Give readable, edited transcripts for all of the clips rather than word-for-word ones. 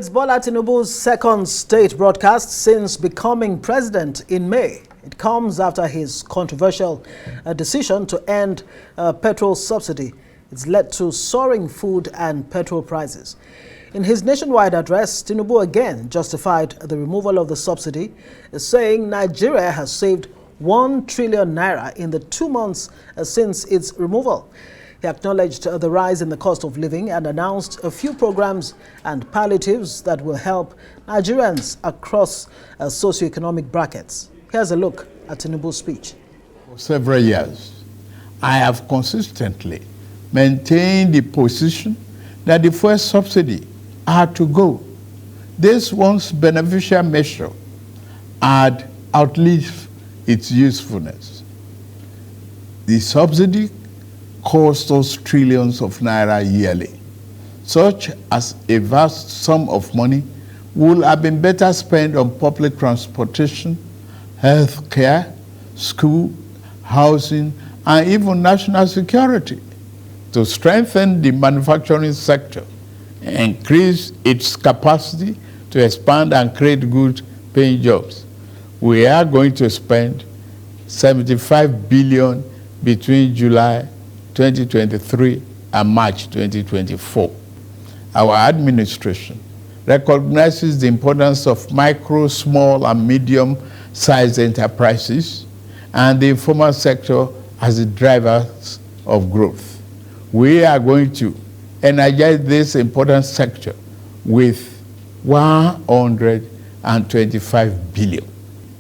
It's Bola Tinubu's second state broadcast since becoming president in May. It comes after his controversial decision to end petrol subsidy. It's led to soaring food and petrol prices. In his nationwide address, Tinubu again justified the removal of the subsidy, saying Nigeria has saved 1 trillion naira in the 2 months since its removal. He acknowledged the rise in the cost of living and announced a few programs and palliatives that will help Nigerians across socioeconomic brackets. Here's a look at Tinubu's speech. For several years, I have consistently maintained the position that the fuel subsidy had to go. This once beneficial measure had outlived its usefulness. The subsidy cost us trillions of naira yearly. Such as a vast sum of money would have been better spent on public transportation, health care, school, housing, and even national security. To strengthen the manufacturing sector, increase its capacity to expand and create good paying jobs, we are going to spend 75 billion between July 2023 and March 2024. Our administration recognizes the importance of micro, small, and medium-sized enterprises and the informal sector as the drivers of growth. We are going to energize this important sector with 125 billion.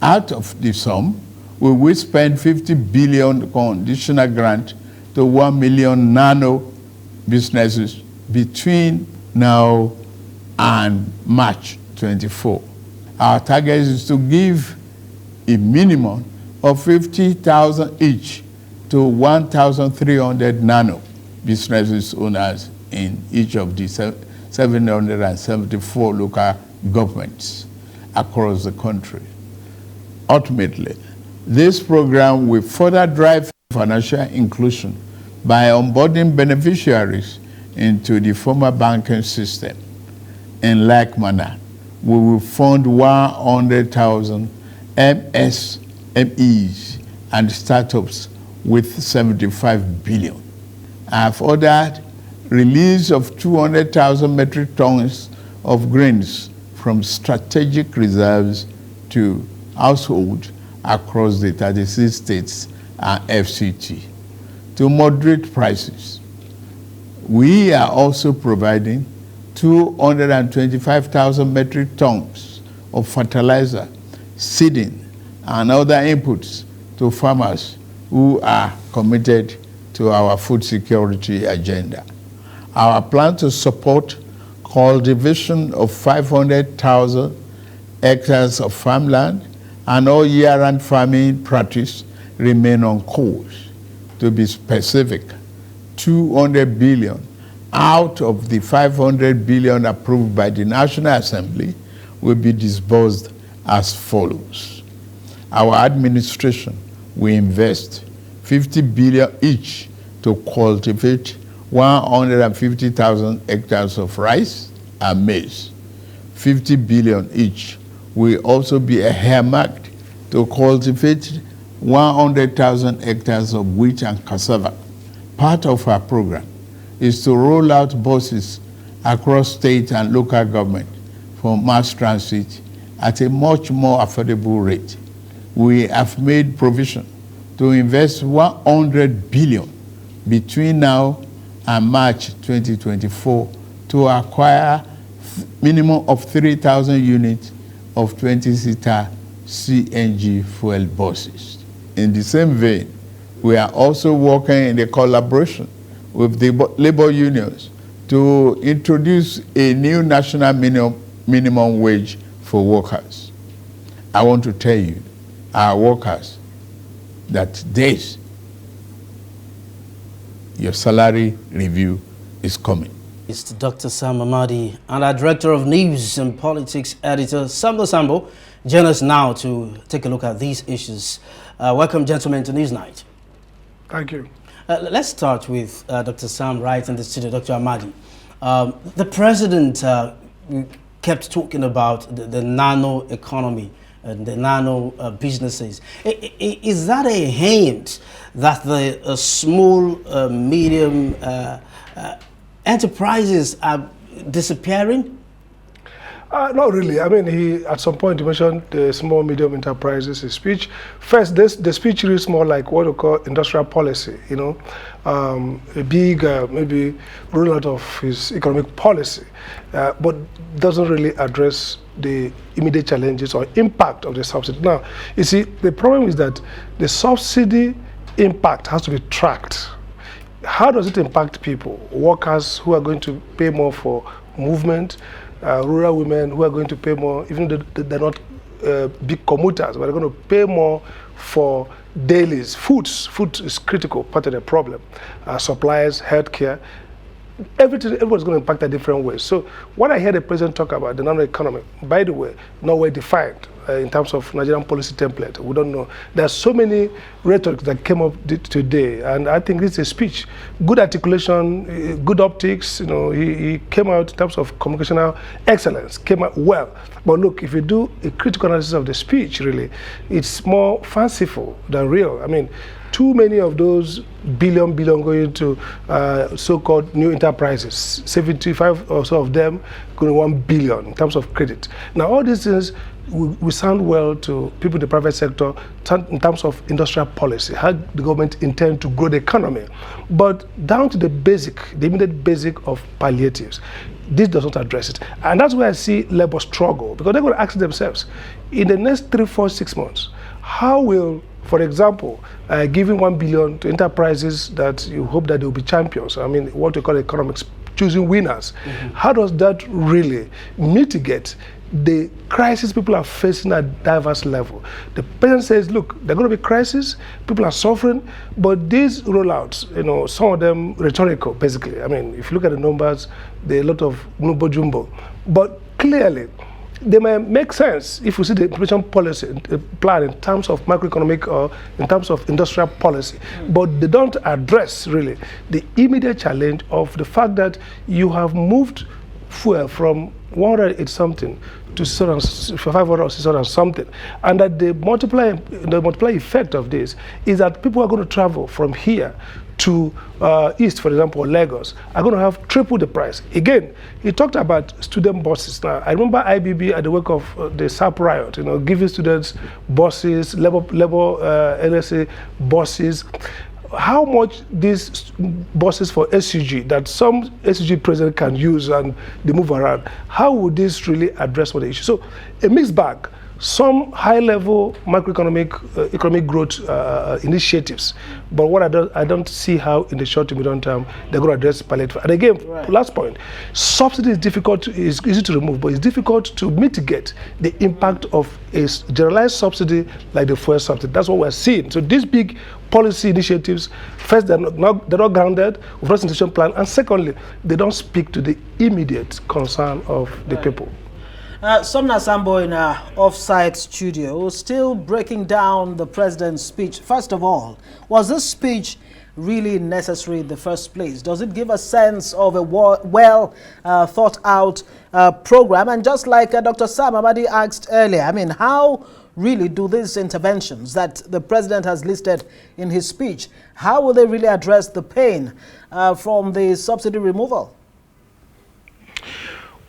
Out of the sum, we will spend 50 billion conditional grant to 1 million nano businesses between now and March 24. Our target is to give a minimum of 50,000 each to 1,300 nano businesses owners in each of the 774 local governments across the country. Ultimately, this program will further drive financial inclusion by onboarding beneficiaries into the formal banking system. In like manner, we will fund 100,000 MSMEs and startups with 75 billion. I have ordered release of 200,000 metric tons of grains from strategic reserves to households across the 36 states and FCT to moderate prices. We are also providing 225,000 metric tons of fertilizer, seeding, and other inputs to farmers who are committed to our food security agenda. Our plan to support cultivation of 500,000 hectares of farmland and all year-round farming practice remain on course. To be specific, 200 billion out of the 500 billion approved by the National Assembly will be disbursed as follows. Our administration will invest 50 billion each to cultivate 150,000 hectares of rice and maize. 50 billion each will also be earmarked to cultivate 100,000 hectares of wheat and cassava. Part of our program is to roll out buses across state and local government for mass transit at a much more affordable rate. We have made provision to invest 100 billion between now and March 2024 to acquire minimum of 3,000 units of 20-seater CNG fuel buses. In the same vein, we are also working in a collaboration with the labor unions to introduce a new national minimum wage for workers. I want to tell you, our workers, that your salary review is coming. It's Dr. Sam Amadi and our Director of News and Politics Editor, Sambo, join us now to take a look at these issues. Welcome, gentlemen, to Newsnight. Thank you. Let's start with Dr. Sam right in the studio, Dr. Amadi. The president kept talking about the nano economy and the nano businesses. Is that a hint that the small, medium enterprises are disappearing? Not really. I mean, he at some point he mentioned the small, medium enterprises. His speech, first, the speech reads more like what we call industrial policy. You know, a big maybe rollout of his economic policy, but doesn't really address the immediate challenges or impact of the subsidy. Now, you see, the problem is that the subsidy impact has to be tracked. How does it impact people? Workers who are going to pay more for movement. Rural women who are going to pay more, even though they're not big commuters, but they're going to pay more for dailies. Food is critical part of the problem. Supplies, healthcare, everyone's going to impact in different ways. So what I heard the president talk about, the nano economy, by the way, not well defined in terms of Nigerian policy template. We don't know. There are so many rhetoric that came up today, and I think this is a speech, good articulation, good optics. You know, he came out in terms of communicational excellence, came out well. But look, if you do a critical analysis of the speech, really, it's more fanciful than real. I mean, too many of those billion going to so-called new enterprises, 75 or so of them going to 1 billion in terms of credit. Now, all these things will sound well to people in the private sector in terms of industrial policy, how the government intends to grow the economy. But down to the immediate basic of palliatives, this does not address it. And that's where I see labor struggle, because they're going to ask themselves, in the next 3, 4, 6 months, how will, for example, giving 1 billion to enterprises that you hope that they will be champions, I mean, what we call economics, choosing winners, how does that really mitigate the crisis people are facing at diverse level? The president says, look, there are going to be crises, people are suffering, but these rollouts, you know, some of them rhetorical, basically. I mean, if you look at the numbers, there are a lot of mumbo jumbo. But clearly, they may make sense if we see the implementation policy plan in terms of macroeconomic or in terms of industrial policy. But they don't address, really, the immediate challenge of the fact that you have moved fuel from 108 something to 500 or 600 something, and that the multiplier effect of this is that people are going to travel from here to east, for example, Lagos, are going to have triple the price. Again, he talked about student buses. Now, I remember IBB at the wake of the SAP riot, you know, giving students buses, level NSA buses. How much these buses for SUG that some SUG president can use and they move around, how would this really address what the issue? So a mixed bag. Some high-level macroeconomic economic growth initiatives, but what I don't see how in the short to medium term they're going to address palliative. And again, last point, subsidy is easy to remove, but it's difficult to mitigate the impact of a generalized subsidy like the fuel subsidy. That's what we're seeing. So these big policy initiatives, first, they're not grounded with a institution plan, and secondly, they don't speak to the immediate concern of the people. Somna Sambo in our off-site studio, still breaking down the president's speech. First of all, was this speech really necessary in the first place? Does it give a sense of a well thought out program? And just like Dr. Sam Amadi asked earlier, I mean, how really do these interventions that the president has listed in his speech, how will they really address the pain from the subsidy removal?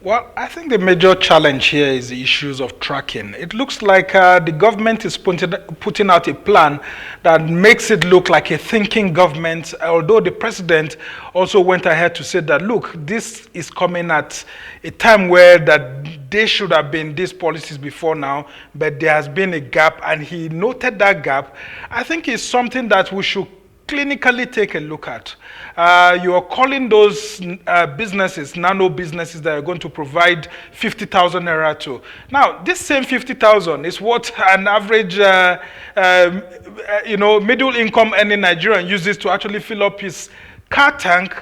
Well, I think the major challenge here is the issues of tracking. It looks like the government is putting out a plan that makes it look like a thinking government, although the president also went ahead to say that, look, this is coming at a time where that there should have been these policies before now, but there has been a gap, and he noted that gap. I think it's something that we should clinically take a look at. You are calling those businesses, nano businesses that are going to provide 50,000 naira to. Now, this same 50,000 is what an average, middle income earning Nigerian uses to actually fill up his car tank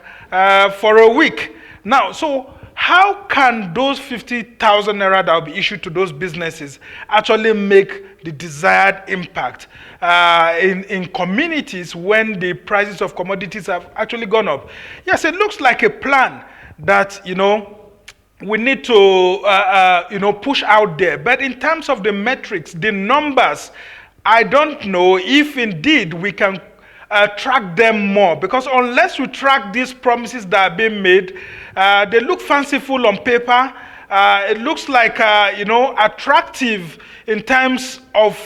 for a week. Now, so how can those 50,000 naira that will be issued to those businesses actually make the desired impact in communities when the prices of commodities have actually gone up? Yes, it looks like a plan that, we need to push out there. But in terms of the metrics, the numbers, I don't know if indeed we can track them more, because unless we track these promises that are being made, they look fanciful on paper. It looks like attractive in terms of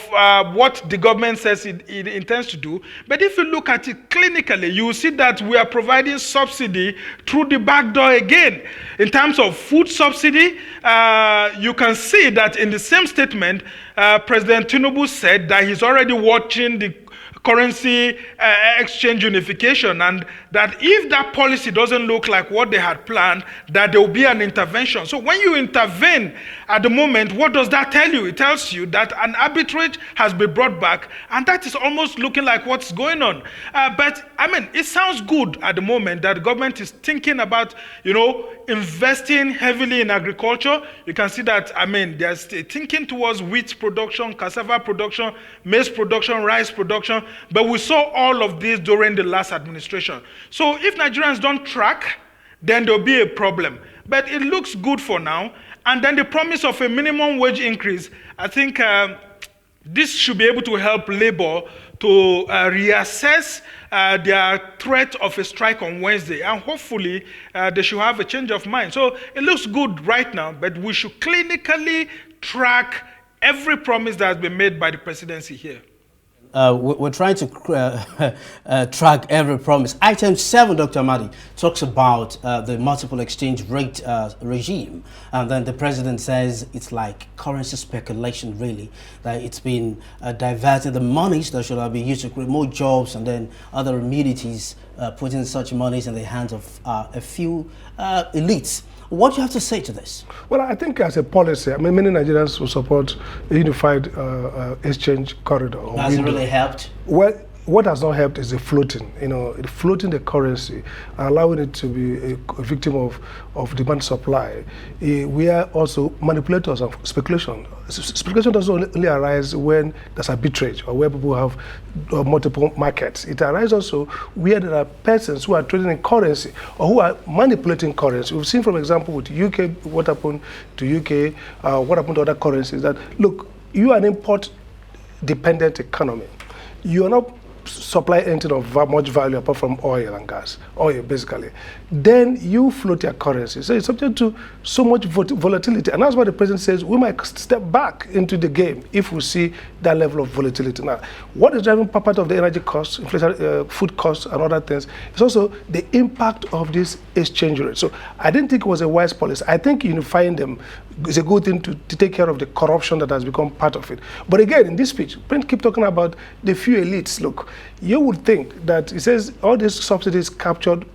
what the government says it intends to do. But if you look at it clinically, you will see that we are providing subsidy through the back door again. In terms of food subsidy, you can see that in the same statement, President Tinubu said that he's already watching the currency exchange unification, and that if that policy doesn't look like what they had planned, that there will be an intervention. So when you intervene at the moment, what does that tell you? It tells you that an arbitrage has been brought back, and that is almost looking like what's going on. But I mean, it sounds good at the moment that the government is thinking about, investing heavily in agriculture. You can see that, there's thinking towards wheat production, cassava production, maize production, rice production. But we saw all of this during the last administration. So if Nigerians don't track, then there'll be a problem. But it looks good for now. And then the promise of a minimum wage increase, I think this should be able to help labor to reassess their threat of a strike on Wednesday. And hopefully, they should have a change of mind. So it looks good right now, but we should clinically track every promise that has been made by the presidency here. We're trying to track every promise. Item 7, Dr. Amadi, talks about the multiple exchange rate regime. And then the president says it's like currency speculation, really. That it's been diverted. The monies that should have been used to create more jobs and then other amenities, putting such monies in the hands of a few elites. What do you have to say to this? Well, I think as a policy, many Nigerians will support a unified exchange corridor. Has it really helped? Well, what has not helped is the floating, floating the currency, allowing it to be a victim of demand supply. We are also manipulators of speculation. Speculation doesn't only arise when there's arbitrage or where people have multiple markets. It arises also where there are persons who are trading in currency or who are manipulating currency. We've seen, for example, with UK, what happened to UK, what happened to other currencies, that, look, you are an import-dependent economy. You are not supply anything of much value apart from oil and gas, oil basically, then you float your currency. So it's subject to so much volatility. And that's why the president says we might step back into the game if we see that level of volatility. Now, what is driving part of the energy costs, inflation, food costs and other things, is also the impact of this exchange rate. So I didn't think it was a wise policy. I think unifying them is a good thing to take care of the corruption that has become part of it. But again, in this speech, Prince keep talking about the few elites. Look, you would think that it says all these subsidies captured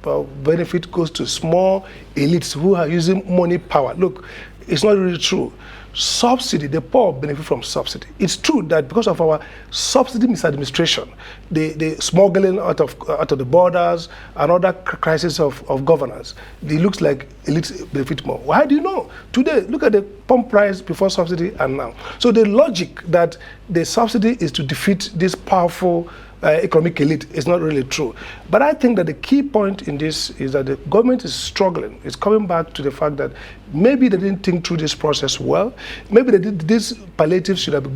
benefit goes to small elites who are using money power. Look, it's not really true. Subsidy, the poor benefit from subsidy. It's true that because of our subsidy misadministration, the smuggling out of the borders and other crises of governance, it looks like elites benefit more. Why do you know? Today, look at the pump price before subsidy and now. So the logic that the subsidy is to defeat this powerful economic elite is not really true. But I think that the key point in this is that the government is struggling. It's coming back to the fact that maybe they didn't think through this process well. Maybe these palliatives should have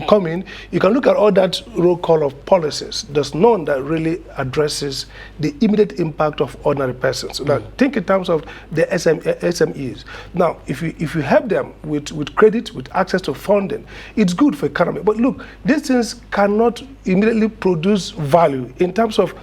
come in. You can look at all that roll call of policies. There's none that really addresses the immediate impact of ordinary persons. Now, think in terms of the SMEs. Now, if you help them with credit, with access to funding, it's good for economy. But look, these things cannot immediately produce value in terms of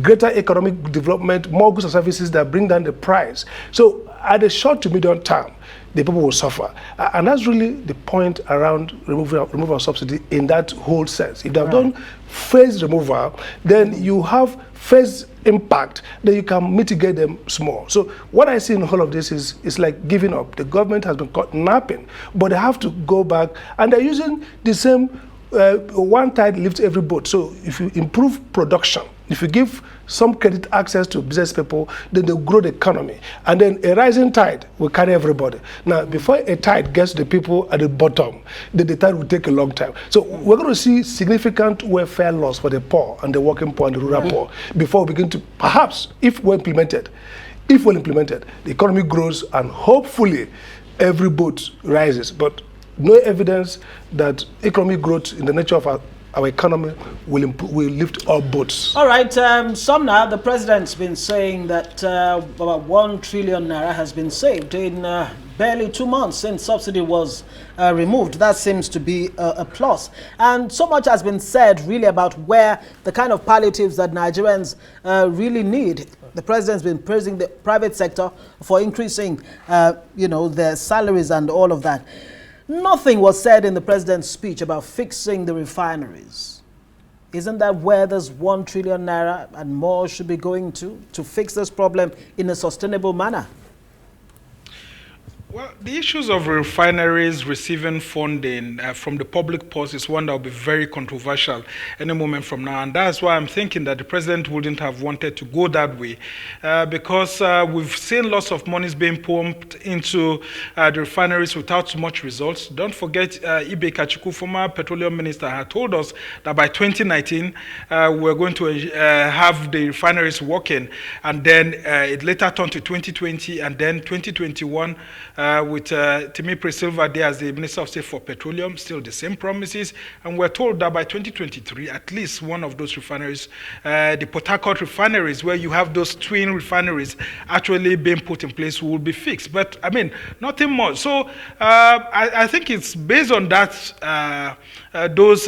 greater economic development, more goods and services that bring down the price. So at the short to medium term, the people will suffer. And that's really the point around removal of subsidy in that whole sense. If they have done phase removal, then you have phase impact, then you can mitigate them small. So what I see in all of this is like giving up. The government has been caught napping, but they have to go back, and they're using the same one tide lifts every boat. So if you improve production, If you give some credit access to business people, then they'll grow the economy. And then a rising tide will carry everybody. Now, before a tide gets the people at the bottom, then the tide will take a long time. So we're going to see significant welfare loss for the poor and the working poor and the rural poor before we begin to, perhaps, if well implemented, the economy grows and hopefully every boat rises. But no evidence that economic growth in the nature of our economy will lift all boats. All right, Sumner, the president's been saying that about 1 trillion naira has been saved in barely 2 months since subsidy was removed. That seems to be a plus. And so much has been said really about where the kind of palliatives that Nigerians really need. The president's been praising the private sector for increasing, their salaries and all of that. Nothing was said in the president's speech about fixing the refineries. Isn't that where this 1 trillion naira and more should be going to fix this problem in a sustainable manner? Well, the issues of refineries receiving funding from the public purse is one that will be very controversial any moment from now. And that's why I'm thinking that the president wouldn't have wanted to go that way because we've seen lots of monies being pumped into the refineries without much results. Don't forget, Ibe Kachuku, former petroleum minister, had told us that by 2019, we're going to have the refineries working. And then it later turned to 2020 and then 2021, with Timmy Silva there as the Minister of State for Petroleum, still the same promises. And we're told that by 2023, at least one of those refineries, the Port Harcourt refineries, where you have those twin refineries actually being put in place, will be fixed. But, I mean, nothing more. So I think it's based on that, those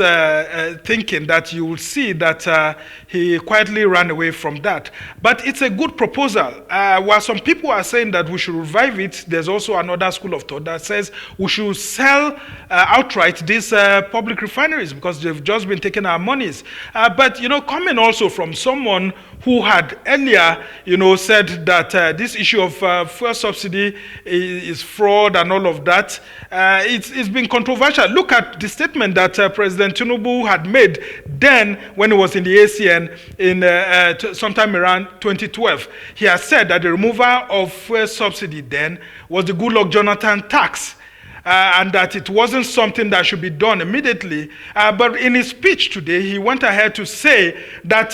thinking that you will see that he quietly ran away from that. But it's a good proposal. While some people are saying that we should revive it, there's also another school of thought that says we should sell outright these public refineries because they've just been taking our monies. But, coming also from someone who had earlier, said that this issue of fuel subsidy is fraud and all of that, it's been controversial. Look at the statement that President Tinubu had made then when he was in the ACN in sometime around 2012. He has said that the removal of fuel subsidy then was the Goodluck Jonathan tax. And that it wasn't something that should be done immediately. But in his speech today, he went ahead to say that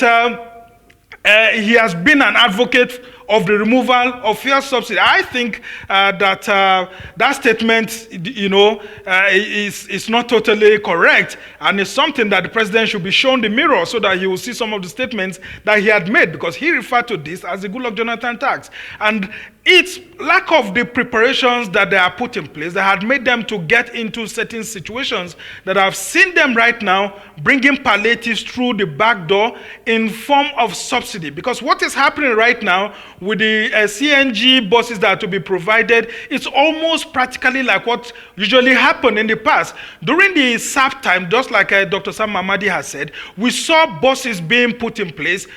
he has been an advocate of the removal of fuel subsidy. I think that statement, is not totally correct, and it's something that the president should be shown the mirror so that he will see some of the statements that he had made, because he referred to this as the Goodluck Jonathan tax. And it's lack of the preparations that they are put in place that had made them to get into certain situations that I've seen them right now bringing palliatives through the back door in form of subsidy. Because what is happening right now with the CNG buses that are to be provided, it's almost practically like what usually happened in the past. During the SAP time, just like Dr. Sam Amadi has said, we saw buses being put in place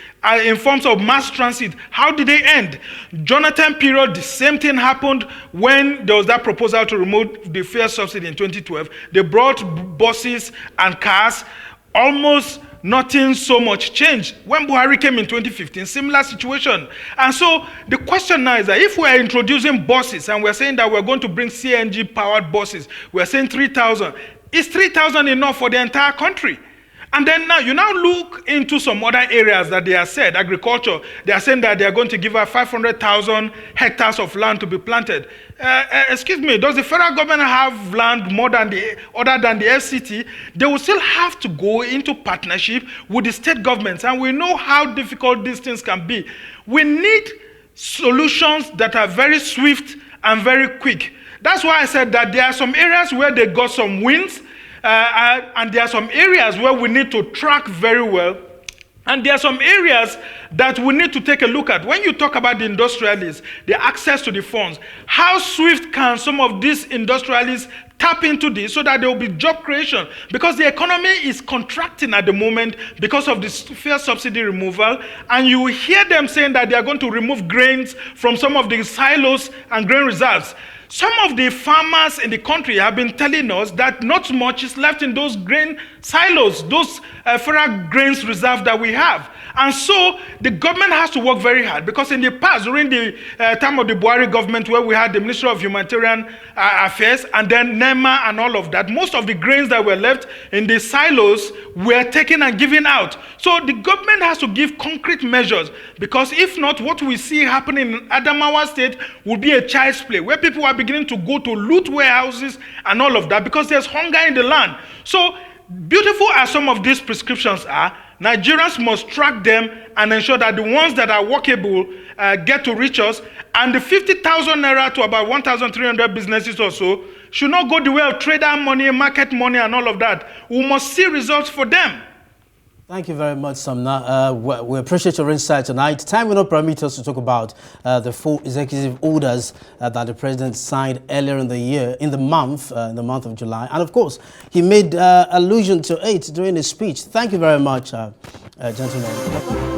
in forms of mass transit. How did they end? Jonathan period, the same thing happened when there was that proposal to remove the fuel subsidy in 2012. They brought buses and cars, almost nothing so much changed. When Buhari came in 2015, similar situation. And so the question now is that if we are introducing buses and we're saying that we're going to bring CNG powered buses, we're saying 3,000. Is 3,000 enough for the entire country? And then now, you now look into some other areas that they have said, agriculture, they are saying that they are going to give us 500,000 hectares of land to be planted. Excuse me, does the federal government have land more than other than the FCT? They will still have to go into partnership with the state governments, and we know how difficult these things can be. We need solutions that are very swift and very quick. That's why I said that there are some areas where they got some wins, and there are some areas where we need to track very well, and there are some areas that we need to take a look at. When you talk about the industrialists, the access to the funds, how swift can some of these industrialists tap into this so that there will be job creation? Because the economy is contracting at the moment because of this fuel subsidy removal, and you hear them saying that they are going to remove grains from some of the silos and grain reserves. Some of the farmers in the country have been telling us that not much is left in those grain silos, those federal grains reserve that we have. And so the government has to work very hard, because in the past, during the time of the Buhari government, where we had the Ministry of Humanitarian Affairs and then NEMA and all of that, most of the grains that were left in the silos were taken and given out. So the government has to give concrete measures, because if not, what we see happening in Adamawa State will be a child's play, where people are beginning to go to loot warehouses and all of that, because there's hunger in the land. So beautiful as some of these prescriptions are, Nigerians must track them and ensure that the ones that are workable get to reach us, and the 50,000 naira to about 1,300 businesses or so should not go the way of trader money, market money, and all of that. We must see results for them. Thank you very much, Samna. We appreciate your insight tonight. Time will not permit us to talk about the 4 executive orders that the president signed earlier in the month of July. And of course, he made allusion to it during his speech. Thank you very much, gentlemen.